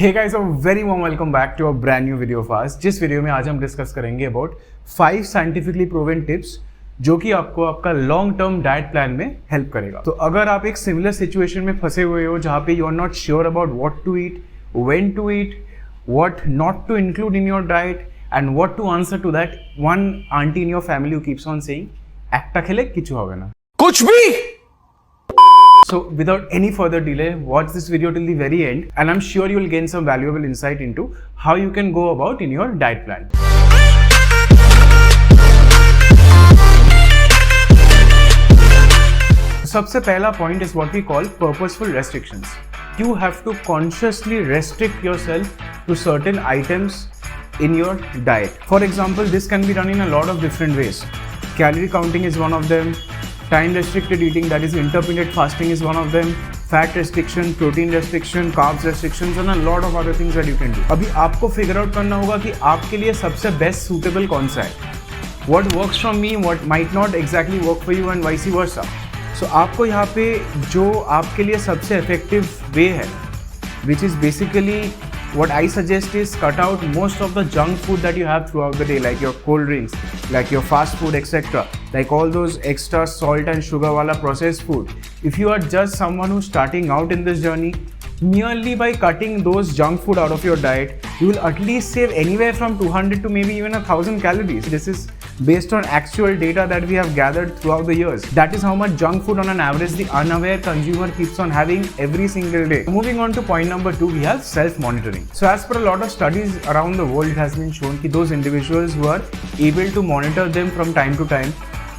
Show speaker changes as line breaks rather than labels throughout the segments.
Hey guys, a very warm welcome back to a brand new video of ours. जिस video में आज हम discuss करेंगे about 5 scientifically proven tips जो कि आपको आपका लॉन्ग टर्म डाइट प्लान में हेल्प करेगा। तो अगर आप एक सिमिलर सिचुएशन में फंसे हुए हो जहाँ पे you are not sure about what to eat, when to eat, what not to include in your diet and what to answer to that one aunty in your family who keeps on saying একটা খেলে কিছু হবে না
कुछ भी।
So without any further delay, watch this video till the very end and I'm sure you will gain some valuable insight into how you can go about in your diet plan. सबसे पहला point is what we call purposeful restrictions. You have to consciously restrict yourself to certain items in your diet. For example, this can be done in a lot of different ways. Calorie counting is one of them. Time restricted eating, that is intermittent fasting, is one of them. Fat restriction, protein restriction, carbs restrictions and a lot of other things that you can do. अभी आपको figure out करना होगा कि आपके लिए सबसे best suitable कौन सा है. What works from me, what might not exactly work for you and vice versa. So आपको यहाँ पे जो आपके लिए सबसे effective way है, which is basically what I suggest is cut out most of the junk food that you have throughout the day, like your cold drinks, like your fast food, etc. Like all those extra salt and sugar wala processed food. If you are just someone who's starting out in this journey, merely by cutting those junk food out of your diet, you will at least save anywhere from 200 to maybe even 1,000 calories. This is based on actual data that we have gathered throughout the years. That is how much junk food on an average the unaware consumer keeps on having every single day. Moving on to point number 2, we have self-monitoring. So as per a lot of studies around the world, it has been shown that those individuals who are able to monitor them from time to time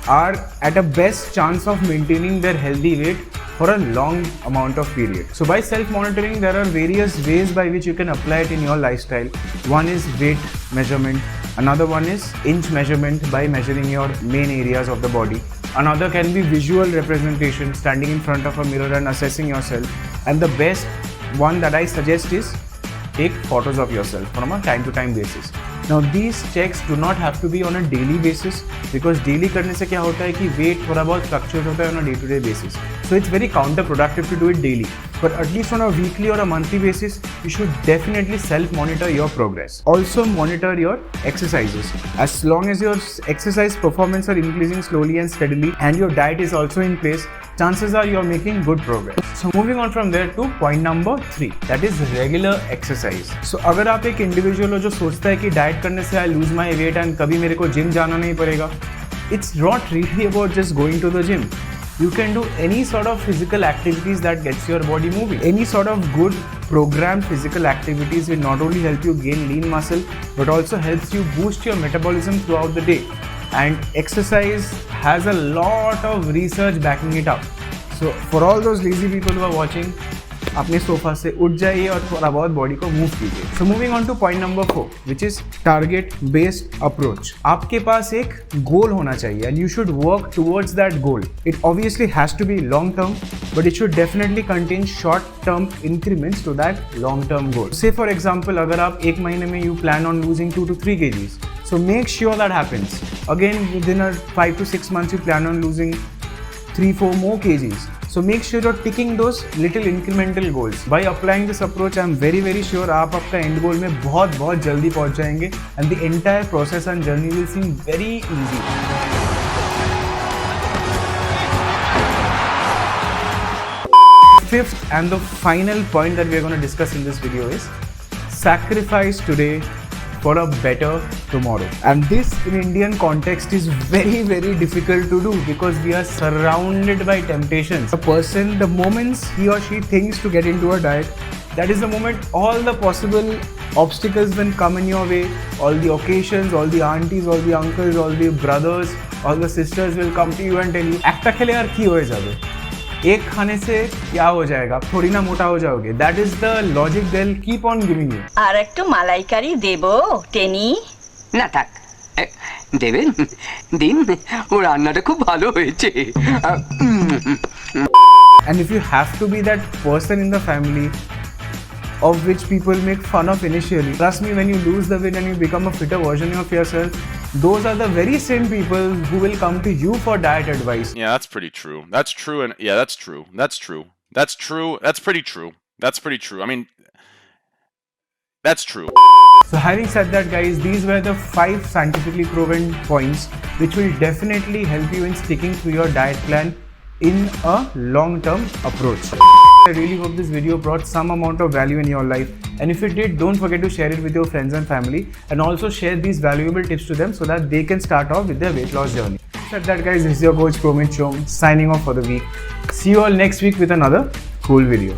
are at a best chance of maintaining their healthy weight for a long amount of period. So by self-monitoring, there are various ways by which you can apply it in your lifestyle. One is weight measurement. Another one is inch measurement by measuring your main areas of the body. Another can be visual representation, standing in front of a mirror and assessing yourself. And the best one that I suggest is take photos of yourself from a time to time basis. Now these checks do not have to be on a daily basis because daily करने से क्या होता है कि weight थोड़ा बहुत fluctuate होता है on a day to day basis. So it's very counterproductive to do it daily. But at least on a weekly or a monthly basis, you should definitely self-monitor your progress. Also monitor your exercises. As long as your exercise performance are increasing slowly and steadily and your diet is also in place, chances are you are making good progress. So moving on from there to point number 3, that is regular exercise. So अगर आप एक individual हो जो सोचता है कि diet करने से I lose my weight and कभी मेरे को gym जाना नहीं पड़ेगा, it's not really about just going to the gym. You can do any sort of physical activities that gets your body moving. Any sort of good programmed physical activities will not only help you gain lean muscle, but also helps you boost your metabolism throughout the day. And exercise has a lot of research backing it up. So for all those lazy people who are watching, अपने sofa से उठ जाइए और थोड़ा बहुत body को move कीजिए. So moving on to point number 4, which is target based approach. आपके पास एक गोल होना चाहिए and you should work towards that goal. It obviously has to be long term, but it should definitely contain short term increments to that long term goal. Say for example, अगर आप एक महीने में you plan on losing 2 to 3 kgs, so make sure that happens. Again, within a 5 to 6 months you plan on losing 3-4 more kgs. So make sure you're ticking those little incremental goals. By applying this approach, I'm very sure आप आपका end goal में बहुत जल्दी पहुंच जाएंगे and the entire process and journey will seem very easy. Fifth and the final point that we're going to discuss in this video is sacrifice today for a better tomorrow. And this in Indian context is very difficult to do because we are surrounded by temptations. A person, the moments he or she thinks to get into a diet, that is the moment all the possible obstacles will come in your way, all the occasions, all the aunties, all the uncles, all the brothers, all the sisters will come to you and tell you, একটা খেলে আর কি হয়ে যাবে, एक खाने से क्या हो जाएगा, थोड़ी ना मोटा हो जाओगे. That is the logic they'll keep on giving you.
আর একটু মালাইকারি দেবো টেনি?
না থাক, দেবেন দিন, ও রান্নাটা খুব ভালো হয়েছে.
And if you have to be that person in the family of which people make fun of initially, trust me, when you lose the weight and you become a fitter version of yourself, those are the very same people who will come to you for diet advice.
Yeah, that's pretty true. That's true, and yeah, that's true. That's true. That's true. That's pretty true. That's pretty true. I mean, That's true.
So having said that, guys, these were the 5 scientifically proven points which will definitely help you in sticking to your diet plan in a long-term approach. I really hope this video brought some amount of value in your life, and if it did, don't forget to share it with your friends and family, and also share these valuable tips to them so that they can start off with their weight loss journey. Said that, guys, this is your coach Promit Chom signing off for the week. See you all next week with another cool video.